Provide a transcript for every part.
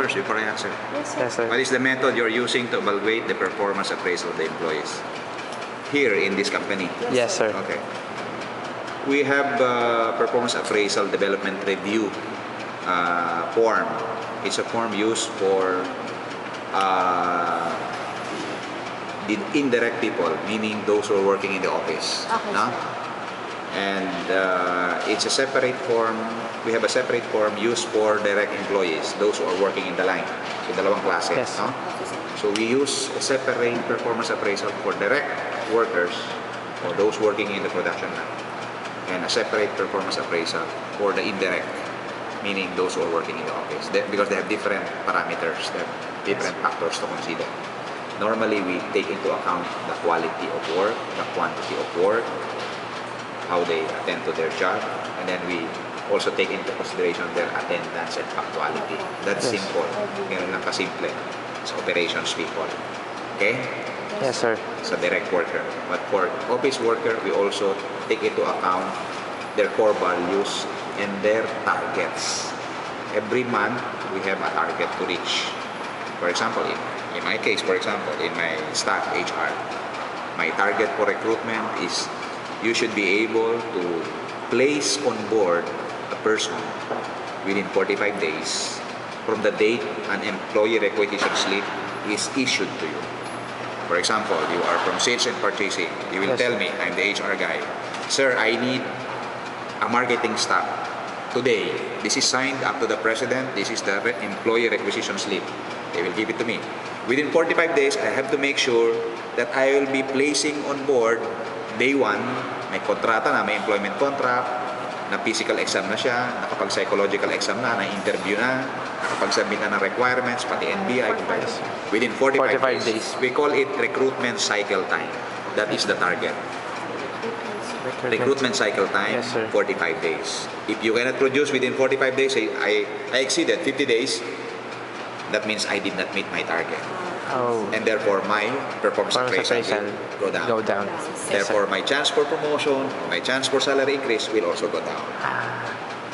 workers before I answer. Yes, sir. Yes, sir. What is the method you're using to evaluate the performance appraisal of the employees here in this company? Yes, sir. Okay. We have performance appraisal development review form. It's a form used for the indirect people, meaning those who are working in the office. Okay, No? sir. And it's a separate form. We have a separate form used for direct employees, those who are working in the line. So dalawang klase. Yes. No? Okay, sir. So we use a separate performance appraisal for direct workers or those working in the production line, and a separate performance appraisal for the indirect, meaning those who are working in the office. Because they have different parameters, they have different factors to consider. Normally, we take into account the quality of work, the quantity of work, how they attend to their job, and then we also take into consideration their attendance and punctuality. That's Yes. simple. Ganun lang kasimple. It's operations people. Okay? Yes, sir. It's a direct worker. But for office worker, we also take into account their core values and their targets. Every month, we have a target to reach. For example, in my case, for example, in my staff HR, my target for recruitment is you should be able to place on board a person within 45 days from the date an employee requisition slip is issued to you. For example, you are from sales and purchasing. You will Yes. tell me, I'm the HR guy, sir, I need a marketing staff today. This is signed up to the president. This is the employee requisition slip. They will give it to me. Within 45 days, I have to make sure that I will be placing on board day 1, may kontrata na, may employment contract, na physical exam na siya, nakapag-psychological exam na interview na, nakapag-submit na ng requirements, pati NBI. Within 45 days. We call it recruitment cycle time. That is the target. Recruitment cycle time, Yes, sir. 45 days. If you cannot produce within 45 days, say, I exceeded 50 days, that means I did not meet my target. Oh. And therefore, my performance appraisal will go down. Go down. Therefore, my chance for promotion, my chance for salary increase will also go down. Ah,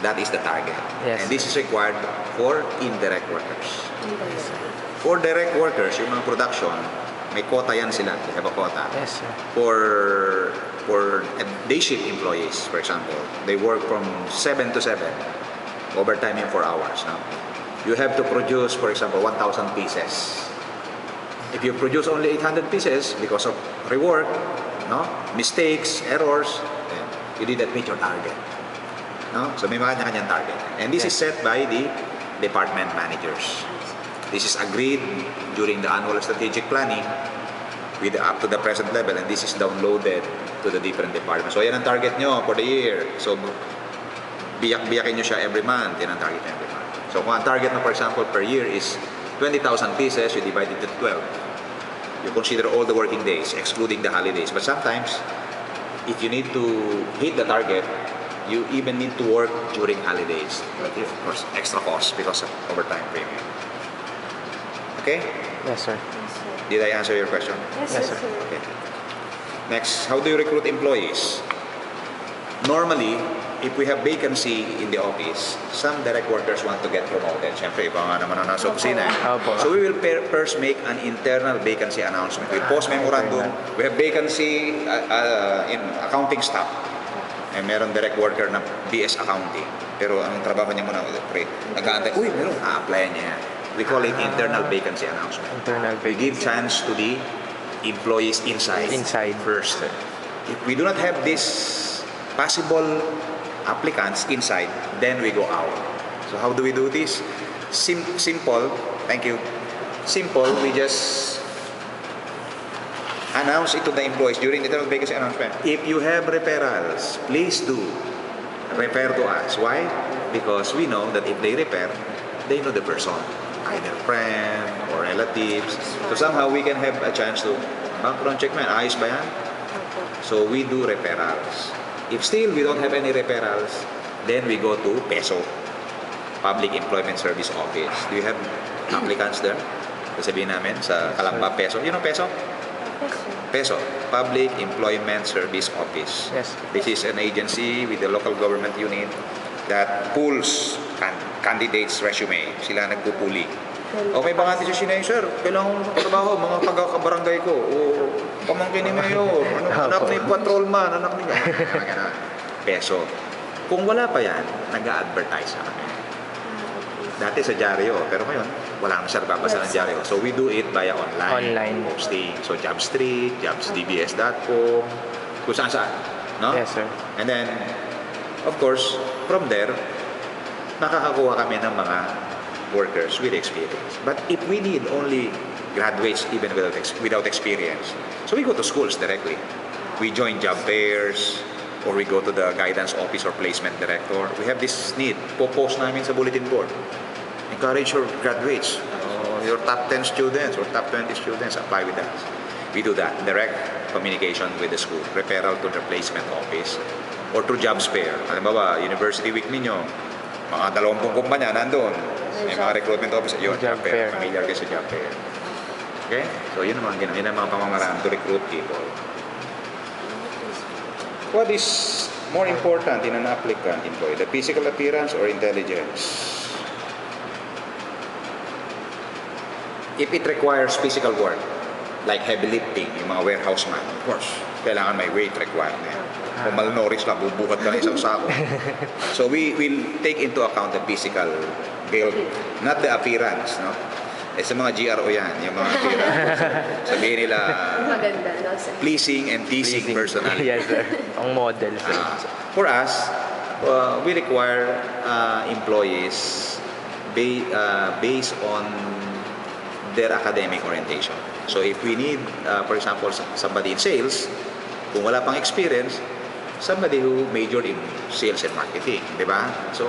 That is the target. Yes. And this is required for indirect workers. Yes, sir. For direct workers, yung mga production, may quota yan sila. They have a quota. yes, sir. For day shift employees, for example, they work from 7 to 7, overtime in 4 hours. No? You have to produce, for example, 1,000 pieces. If you produce only 800 pieces because of rework, no, mistakes, errors, then you did not meet your target. No? So may mga kanya-kanyang target. And this is set by the department managers. This is agreed during the annual strategic planning with up to the present level, and this is downloaded to the different departments. So yan ang target nyo for the year. So biyak-biyakin nyo siya every month. Yan ang target nyo every month. So kung ang target na, for example, per year is 20,000 pieces, you divide it into 12. You consider all the working days, excluding the holidays. But sometimes, if you need to hit the target, you even need to work during holidays. But of course, extra cost because of overtime premium. Okay? Yes, sir. Yes, sir. Did I answer your question? Yes, Yes, sir. sir. Okay. Next, how do you recruit employees? Normally, if we have vacancy in the office, some direct workers want to get promoted. Siyempre, iba nga naman ang nasa opisina. Opo. So we will first make an internal vacancy announcement. We post memorandum. We have vacancy in accounting staff. Eh, meron direct worker na BS accounting. Pero ang trabaho niya muna, nag-aantay, uy, meron, a-apply niya. We call it internal vacancy announcement. Internal We give chance to the employees inside first. If we do not have this possible applicants inside, then we go out. So how do we do this? Simple. Thank you. Simple. We just announce it to the employees during the internal vacancy announcement. If you have referrals, please do refer to us. Why? Because we know that if they refer, they know the person, either friend or relatives. So somehow we can have a chance to background check man. Ayos ba yan? So we do referrals. If still we don't have any referrals, then we go to PESO, Public Employment Service Office. Do you have applicants there? Sabihin namin sa Kalamba PESO. You know PESO? PESO, Public Employment Service Office. Yes. This is an agency with the local government unit that pulls candidates' resume. Sila nagpupuli. O may bakante si Shinei, sir, kailangan ko trabaho, mga taga-kabarangay ko, o pamangkin ni Mayor, anak ni patrolman, anak ni peso. Kung wala pa yan, nag-a-advertise na kami. Dati sa dyaryo, pero ngayon, wala naman siya nagbabasa ng dyaryo. So we do it via online posting. So Jobstreet, jobsdbs.com, kung saan-saan. No? Yes, sir. And then, of course, from there, makakakuha kami ng mga workers with experience. But if we need only graduates even without experience, so we go to schools directly. We join job fairs, or we go to the guidance office or placement director. We have this need. Po-post namin sa bulletin board. Encourage your graduates, your top 10 students or top 20 students, apply with us. We do that. Direct communication with the school. Referral to the placement office or through jobs fair. Halimbawa, University Week ninyo, mga 20 kumpanya nandun. May mga recruitment office. Yun, job fair. Familiar kayo sa job fair. Okay? So, yun ang mga pamamaraan to recruit people. What is more important in an applicant employee? The physical appearance or intelligence? If it requires physical work, like heavy lifting, yung mga warehouse man, of course, kailangan may weight requirement. Kung malnourished lang, bubuhat ka na isang sako. So we will take into account the physical build, not the appearance. No? Sa mga GRO yan, yung mga appearance. Sabihin nila, pleasing and teasing personality. Yes, sir. Ang model, sir. For us, we require employees based on their academic orientation. So if we need, for example, somebody in sales, kung wala pang experience, somebody who majored in sales and marketing, di ba? So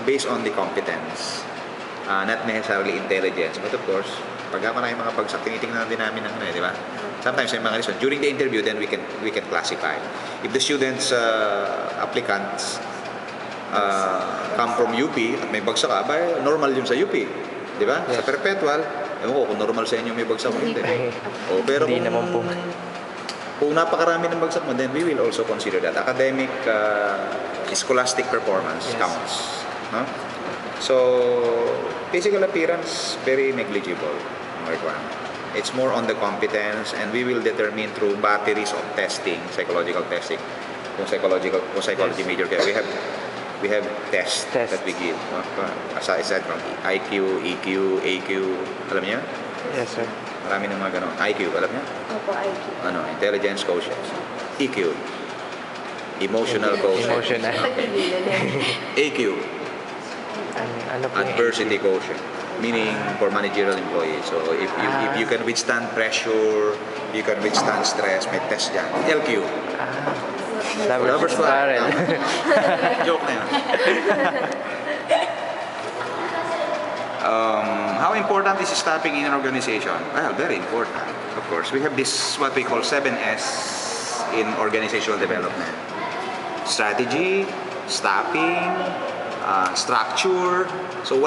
based on the competence, not necessarily intelligence, but of course, pagka maraming mga pagsak, tinitingnan din namin ng di ba? Sometimes may mga reason. During the interview, then we can classify. If the students, applicants, come from UP at may bagsak ka, normal yun sa UP. Di ba? Yes. Sa perpetual, ewan ko kung normal sa inyo may bagsak mo, hindi. O, pero hindi naman po. Kung napakarami ng bagsak mo, then we will also consider that. Academic, scholastic performance counts. No? So, physical appearance, very negligible requirement. It's more on the competence, and we will determine through batteries of testing, psychological testing. Kung psychology major kayo, we have tests that we give. Aside from IQ, EQ, AQ, alam niyo? Yes, sir. Marami ng mga ganon. IQ, alam niyo? Opo, IQ. Intelligence quotient. EQ, emotional quotient. Emotional. AQ, ano po adversity quotient, meaning for managerial employees. So if you can withstand pressure, you can withstand stress, may test dyan. LQ, Lovers Quarrel. Joke na yun. How important is staffing in an organization? Well, very important. Of course, we have this what we call 7S in organizational development: strategy, staffing, structure. So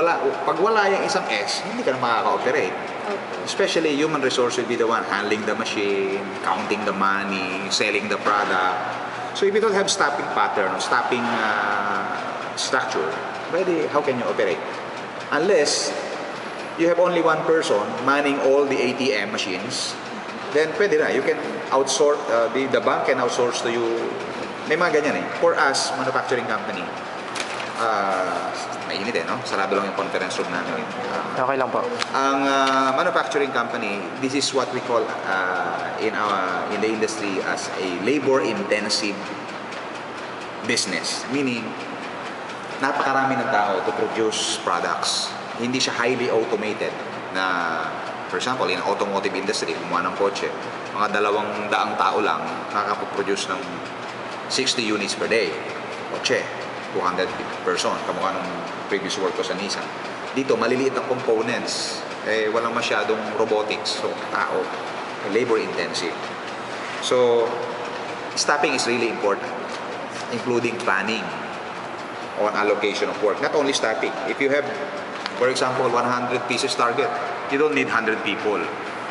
pag wala yung isang S, hindi ka na makaka-operate. Especially human resource will be the one handling the machine, counting the money, selling the product. So if you don't have staffing pattern or staffing structure, how can you operate? Unless you have only one person manning all the ATM machines, then pwede na. You can outsource, the bank can outsource to you. May mga ganyan eh. For us, manufacturing company, mainit eh, no? Sarado lang yung conference room namin. Okay lang po. Ang manufacturing company, this is what we call in the industry as a labor-intensive business. Meaning, napakarami ng tao to produce products. Hindi siya highly automated na, for example, in automotive industry, kumuha ng kotse, mga 200 tao lang nakakaproduce ng 60 units per day. Kotse, 200 person, kamukha ng previous work ko sa Nissan. Dito, maliliit ang components. Walang masyadong robotics. So, tao. Labor intensive. So, staffing is really important, including planning on allocation of work. Not only staffing. If you have, for example, 100 pieces target, you don't need 100 people.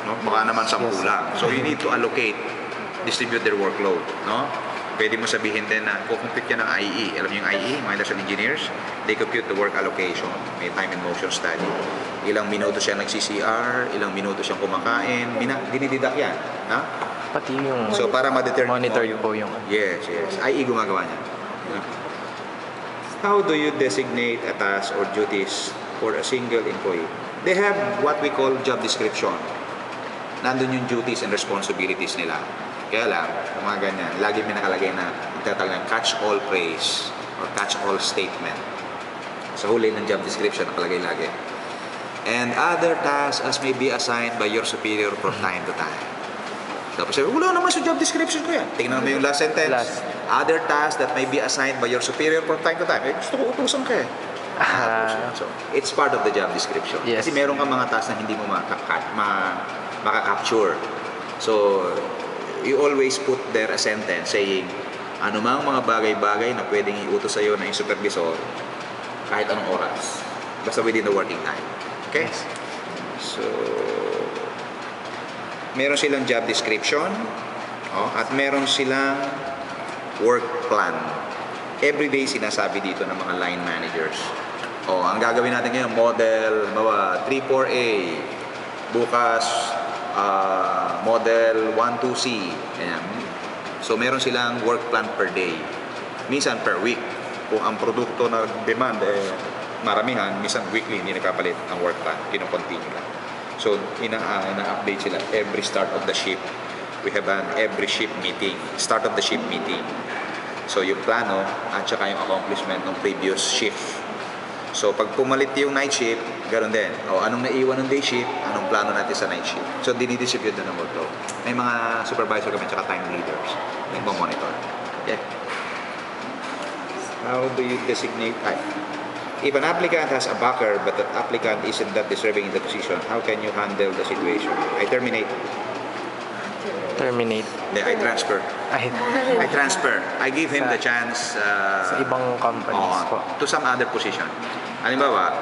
No? Baka naman 10 lang. So, you need to allocate, distribute their workload. No? Pwede mo sabihin din na compute yan ng IE. Alam niyo yung IE, mga industrial engineers, they compute the work allocation, may time and motion study. Ilang minuto siya nagsi-CR, ilang minuto siyang kumakain, dinididak yan. Ha? Pati yung So para ma-determine monitor mo po yung Yes, yes. IE gumagawa niya. Yeah. How do you designate a task or duties for a single employee? They have what we call job description. Nandun yung duties and responsibilities nila. Kaya lang, yung mga ganyan, lagi may nakalagay na magtatawag ng catch-all phrase or catch-all statement. Sa huli ng job description, nakalagay lagi. And other tasks as may be assigned by your superior from time to time. Tapos sabi, wala naman sa job description ko yan. Tingnan mo yung last sentence. Other tasks that may be assigned by your superior from time to time. Eh, gusto ko utusan ka eh. So, it's part of the job description. Yes. Kasi meron kang mga tasks na hindi mo maka-capture. So, you always put there a sentence saying, anumang mga bagay-bagay na pwedeng iutos sa'yo ng supervisor kahit anong oras. Basta within the working time. Okay? So, meron silang job description at meron silang work plan. Everyday sinasabi dito ng mga line managers. Ang gagawin natin ngayon, model, 3-4A, bukas, model 1-2C. Ayan. So, meron silang work plan per day. Minsan per week. Kung ang produkto na demand, maramihan, minsan weekly, hindi nakapalit ang work plan. Kino-continue lang. So, ina-update sila every start of the shift. We have an every shift meeting. Start of the shift meeting. So, yung plano at saka yung accomplishment ng previous shift. So, pag pumalit yung night shift, ganoon din. Anong naiwan ng day shift, anong plano natin sa night shift. So, dinidistribute na ng workload. May mga supervisor kami at saka time leaders. Nagpo-monitor. Yeah. How do you designate type? If an applicant has a backer but that applicant isn't that deserving in the position, how can you handle the situation? I terminate. terminate. I transfer. I transfer. I give him the chance Sa ibang companies po. to some other position. Halimbawa,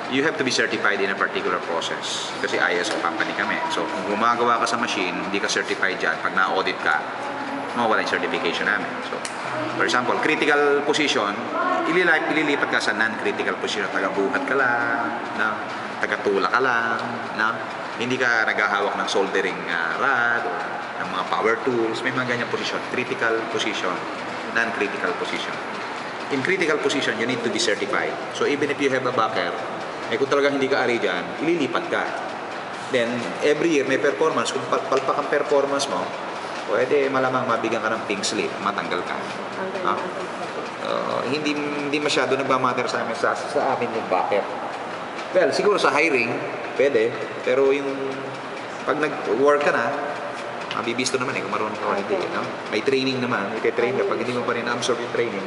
you have to be certified in a particular process. Kasi ISO company kami. So, kung gumagawa ka sa machine, hindi ka certified dyan. Pag na-audit ka, mawawala yung certification namin. So, for example, critical position, ililipat ka sa non-critical position. Taga-buhat ka lang, na, taga-tula ka lang, na, hindi ka naghahawak ng soldering rod o ng mga power tools. May mga ganyan position. Critical position, non-critical position. In critical position, you need to be certified. So, even if you have a backer, kung talagang hindi ka ari dyan, ililipat ka. Then, every year, may performance. Kung palpak ang performance mo, pwede malamang mabigyan ka ng pink slip, matanggal ka. Hindi masyado nagmamatter sa amin sa amin yung backer. Well, siguro sa hiring, pwede. Pero yung pag nag-work ka na, mabibisto naman kung marunong ka o hindi. No? May training naman, may train ka. Pag hindi mo pa rin absorb yung training,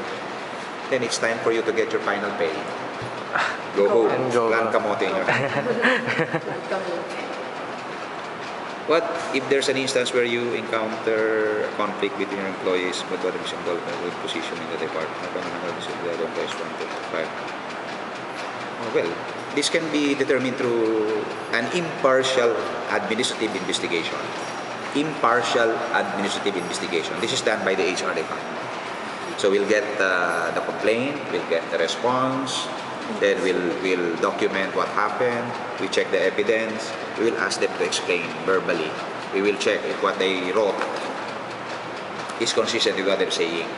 then it's time for you to get your final pay. Go home. Plan kamote nyo. What if there's an instance where you encounter a conflict between your employees but what is involved with position in the department? Well, this can be determined through an impartial administrative investigation. Impartial administrative investigation. This is done by the HR department. So we'll get the complaint, we'll get the response, then we'll document what happened, we check the evidence, we will ask them to explain verbally. We will check if what they wrote is consistent with what they're saying.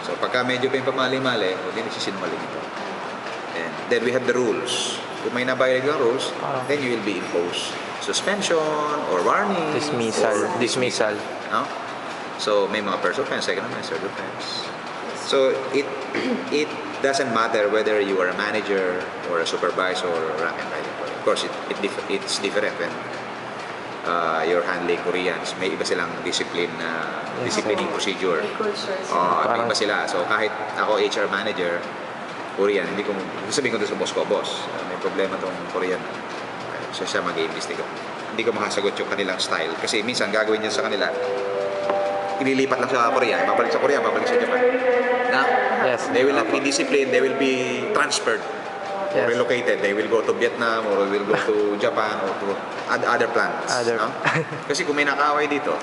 So pagka medyo pa yung pamali-mali, hindi nagsisinungaling ito. And then we have the rules. Kung may na-violate yung rules, then you will be imposed suspension or warning. Dismissal. No? So may mga first offense, second offense, third offense. So it doesn't matter whether you are a manager or a supervisor or a rank and file employee. Of course, it's different when you're handling Koreans. May iba silang disciplining procedure. May iba sila. So kahit ako HR manager, Korean, hindi ko sabihin ko doon sa boss ko, boss, may problema tong Korean. So siya mag-iimbestiga. Hindi ko makasagot yung kanilang style. Kasi minsan gagawin niya sa kanila, ililipat lang sa Korea, babalik sa Korea, babalik sa Japan. Now, yes. They will not be disciplined, they will be transferred or relocated. They will go to Vietnam or will go to Japan or to other plants. No? Kasi kung may nakaaway dito,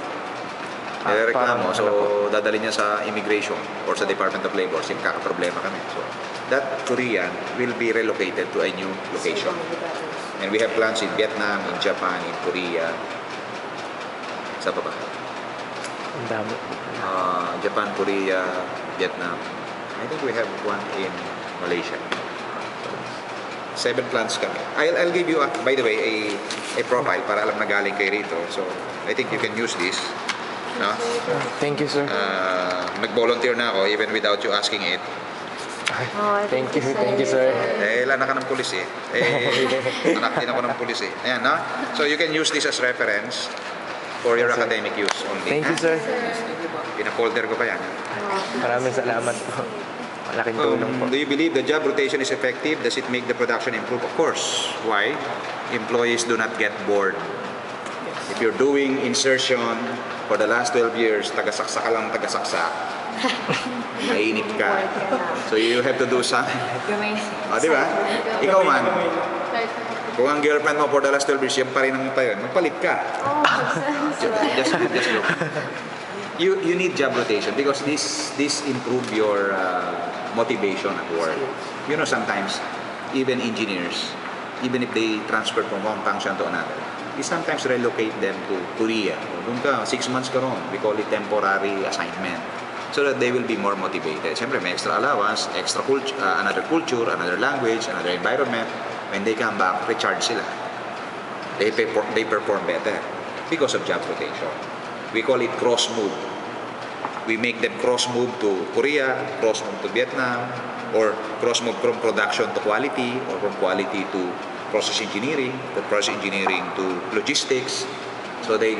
nirereklamo, so dadali niya sa immigration or sa Department of Labor, kasi kakaproblema kami. So, that Korean will be relocated to a new location. And we have plans in Vietnam, in Japan, in Korea. Sa pa ba? Ang dami. Japan, Korea, Vietnam. I think we have one in Malaysia. 7 plants kami. I'll give you, by the way, a profile para alam na galing kayo rito. So, I think you can use this. No? Thank you, sir. Nag-volunteer na ako even without you asking it. Thank you, sir. Anak ka ng pulis eh. Anak din ako ng pulis eh. Ayan, no? So, you can use this as reference for your academic use only. Thank you, sir. Pina-folder ko pa yan. Maraming salamat po. Malaking tulong po. Do you believe the job rotation is effective? Does it make the production improve? Of course. Why? Employees do not get bored. If you're doing insertion for the last 12 years, tagasaksa ka lang tagasaksa, nainip ka. So you have to do something. Di ba? Ikaw man, kung ang girlfriend mo for the last 12 years, yan pa rin ang tayo, magpalit ka. Just look. You need job rotation because this improve your motivation at work. You know, sometimes even engineers, even if they transfer from one function to another, we sometimes relocate them to Korea. Doon ka, 6 months ka ron. We call it temporary assignment. So that they will be more motivated. Siyempre, may extra allowance, extra culture, another culture, another language, another environment. When they come back, recharge sila. They perform better because of job rotation. We call it cross move. We make them cross move to Korea, cross move to Vietnam, or cross move from production to quality, or from quality to process engineering, from process engineering to logistics. So they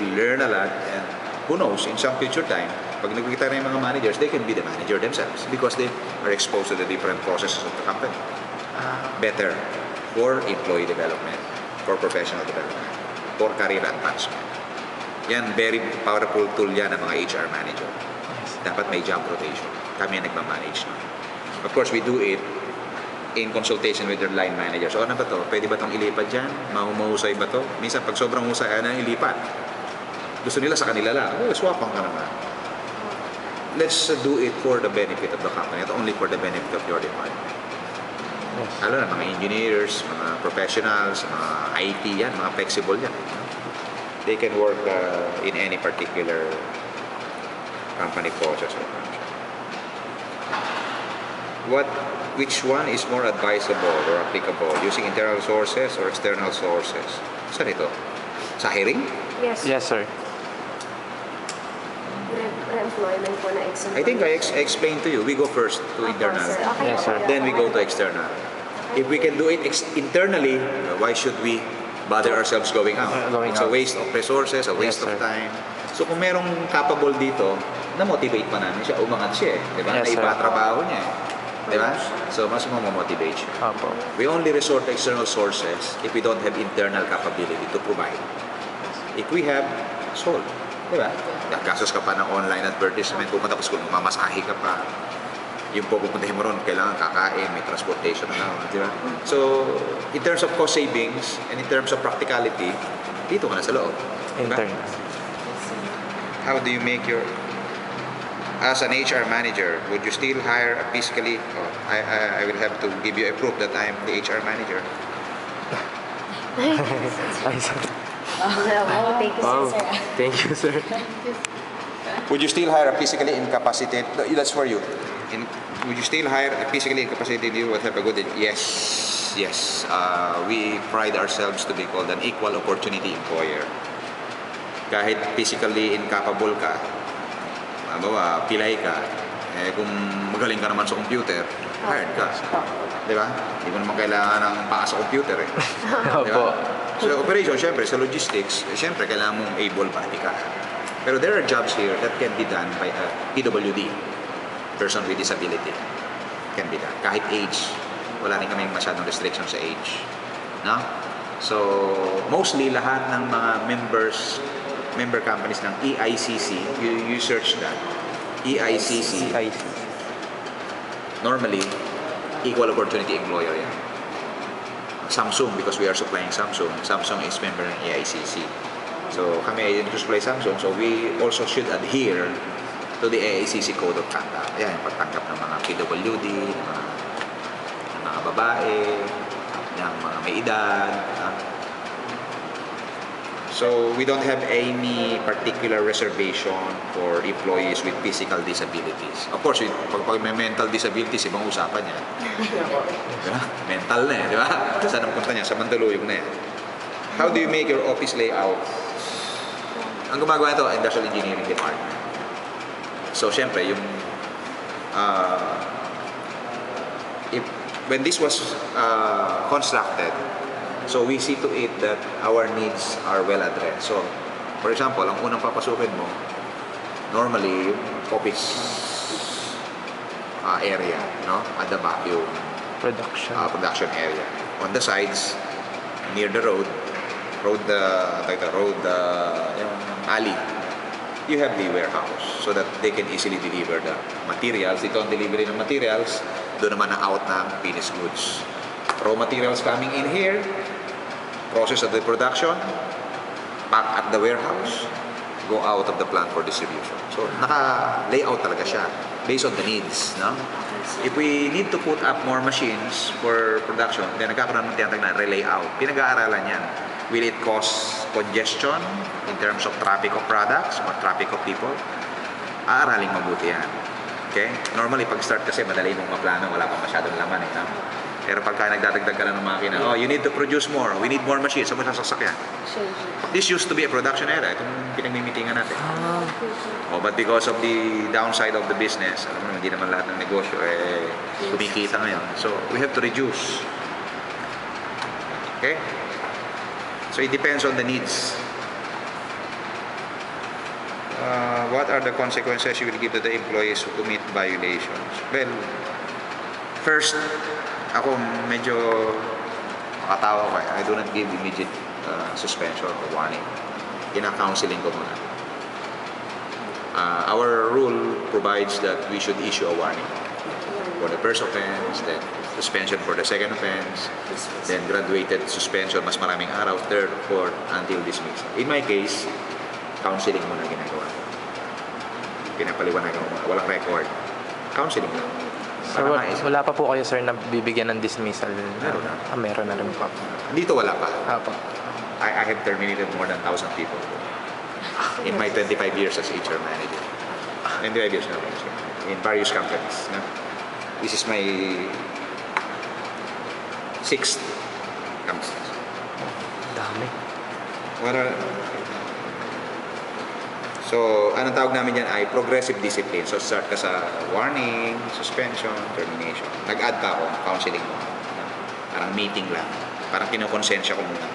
learn a lot, and who knows, in some future time, pag nagkita na yung mga managers, they can be the manager themselves because they are exposed to the different processes of the company. Better for employee development, for professional development, for career advancement. Yan, very powerful tool yan ng mga HR manager. Dapat may job rotation. Kami ang nagmamanage. Of course, we do it in consultation with their line managers. So, ano ba to? Pwede ba itong ilipat dyan? Mahusay ba to? Minsan, pag sobrang husay, ano yung ilipat? Gusto nila sa kanila lang. Swapan ka naman. Let's do it for the benefit of the company, not only for the benefit of your department. Lalo na, mga engineers, mga professionals, mga IT yan, mga flexible yan. They can work in any particular company process or function. Which one is more advisable or applicable? Using internal sources or external sources? Saan ito? Sa hiring? Yes. Yes, sir. Employment po na external. I think I explained to you. We go first to internal. Okay, Yes, sir. Then we go to external. If we can do it internally, why should we bother ourselves going out? It's a waste of resources, a waste Yes, of sir. time. So kung merong capable dito, na-motivate pa namin siya, umangat siya eh. Diba? Yes, sir. Naiba trabaho niya eh. Diba? So mas motivate siya. Opo. We only resort to external sources if we don't have internal capability to provide. If we have, sold. Diba? Gagastos ka pa ng online advertisement, pupunta pa school, mamasahe ka pa. Yung pupuntahin mo ron, kailangan kakain, may transportation na lang, di ba? So, in terms of cost savings and in terms of practicality, dito ka na sa loob. Diba? Internal. How do you make your... As an HR manager, would you still hire a physically... Oh, I will have to give you a proof that I am the HR manager. Ay, sir. Wow, thank you, Wow. sir. Thank you, sir. Would you still hire a physically incapacitated... That's for you. Would you still hire a physically incapacitated you would have a good... Yes. Yes. We pride ourselves to be called an equal opportunity employer. Kahit physically incapable ka, pilay ka, kung magaling ka naman sa computer, hired ka. Di ba? Hindi mo naman kailangan ng paa sa computer eh. Di Opo. ba? So operation, syempre, sa logistics, syempre, kailangan mong able body ka. Pero there are jobs here that can be done by a PWD, person with disability. Can be done. Kahit age. Wala rin kami masyadong restriction sa age. No? So, mostly lahat ng mga member companies ng EICC, you search that. EICC, normally, equal opportunity employer yan. Samsung, because we are supplying Samsung. Samsung is member ng EICC. So, kami ay to supply Samsung, so we also should adhere to the EICC Code of Conduct. Yan, yung pagtanggap ng mga PWD, ng mga babae, yung mga may edad. So we don't have any particular reservation for employees with physical disabilities. Of course, pag may mental disabilities, ibang usapan yan. Diba? Mental na di ba? Saan ang punta niya? Sa Mandaluyong na yan. How do you make your office layout? Ang gumagawa ito, Industrial Engineering Department. So, syempre, yung when this was constructed, so we see to it that our needs are well addressed. So, for example, ang unang papasukin mo, normally, office area, no? At the back, yung production area. On the sides, near the road, yung alley, you have the warehouse so that they can easily deliver the materials. Ito ang delivery ng materials, doon naman ang out ng finished goods. Raw materials coming in here, process of the production, pack at the warehouse, go out of the plant for distribution. So, naka-layout talaga siya based on the needs. No? If we need to put up more machines for production, then nagkakaroon ng tinatag na re-layout. Pinag-aaralan yan. Will it cause congestion in terms of traffic of products or traffic of people? Aaraling mabuti yan. Okay? Normally, pag-start kasi, madali mong maplano, wala pa masyadong laman. No? Pero pagka nagdadagdag ka lang ng makina, oh, you need to produce more. We need more machines. Saan mo sasakyan? This used to be a production area. Itong pinagmimitingan natin. Oh, but because of the downside of the business, alam mo, hindi naman lahat ng negosyo kumikita ngayon. So, we have to reduce. Okay? So, it depends on the needs. What are the consequences you will give to the employees who commit violations? Well, first, ako medyo makatawa ko. I do not give immediate suspension or warning. Ina-counseling ko muna. Our rule provides that we should issue a warning for the first offense, then suspension for the second offense, then graduated suspension, mas maraming araw, third, fourth, until dismissal. In my case, counseling muna ginagawa ko. Pinapaliwanagan ko muna. Walang record. Counseling lang. So, wala pa po kayo, sir, na bibigyan ng dismissal? Meron na. Meron na rin po. Dito wala pa. Apo. I have terminated more than 1,000 people in my 25 years as HR manager. 25 years now, in various companies. No? This is my 6th company. Dami. So, anong tawag namin yan ay progressive discipline. So, start ka sa warning, suspension, termination. Nag-add pa ako, counseling mo. Parang meeting lang. Parang kinukonsensya ko muna.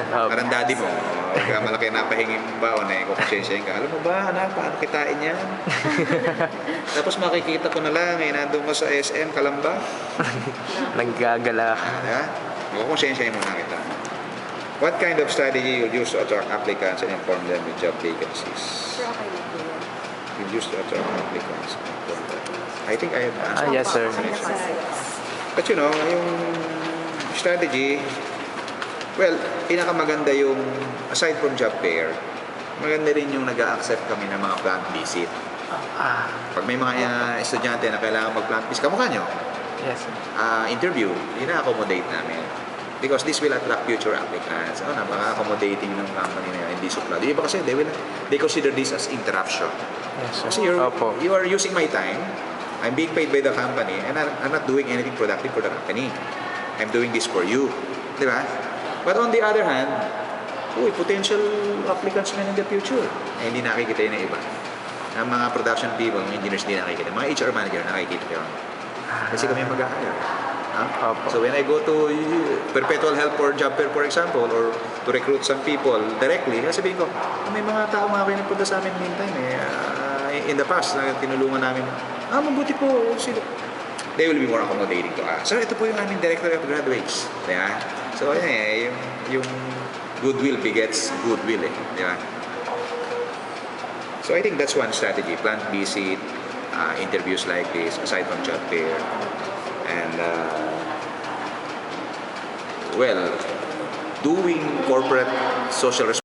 Parang daddy mo, pagka malaki napahingin mo baon kukonsensyahin ka. Alam mo ba, anak, paano kitain yan? Tapos makikita ko na lang, nandun mo sa SM, Kalamba. Naggagala. Kukonsensyahin muna kita. What kind of strategy you use to attract applicants and inform them with job vacancies? You use to attract applicants and inform them. I think I have answered. Yes, sir. But you know, yung strategy, well, pinakamaganda yung, aside from job fair, maganda rin yung nag-a-accept kami ng mga plant visit. Pag may mga estudyante na kailangan mag-plant visit, kamukha nyo? Yes, sir. Interview, ina-accommodate namin. Because this will attract future applicants. Napaka-accommodating ng company na yun, hindi supply. Di ba kasi they consider this as interruption. Yes, sir. Kasi you are using my time, I'm being paid by the company, and I'm not doing anything productive for the company. I'm doing this for you. Di ba? But on the other hand, potential applicants man in the future. Hindi nakikita yun ng iba. Ang mga production people, mga engineers, hindi nakikita. Mga HR manager, nakikita yun. Kasi kami mag-hire. So when I go to perpetual help or job fair, for example, or to recruit some people directly, sabihin ko, may mga tao mga kayo nagpunta sa amin meantime in the past, na tinulungan namin, mabuti po sila. They will be more accommodating to us. So ito po yung aming director of graduates. Diba? So yung goodwill begets goodwill diba? So I think that's one strategy. Plant visit, interviews like this, aside from job fair. And well, doing corporate social responsibility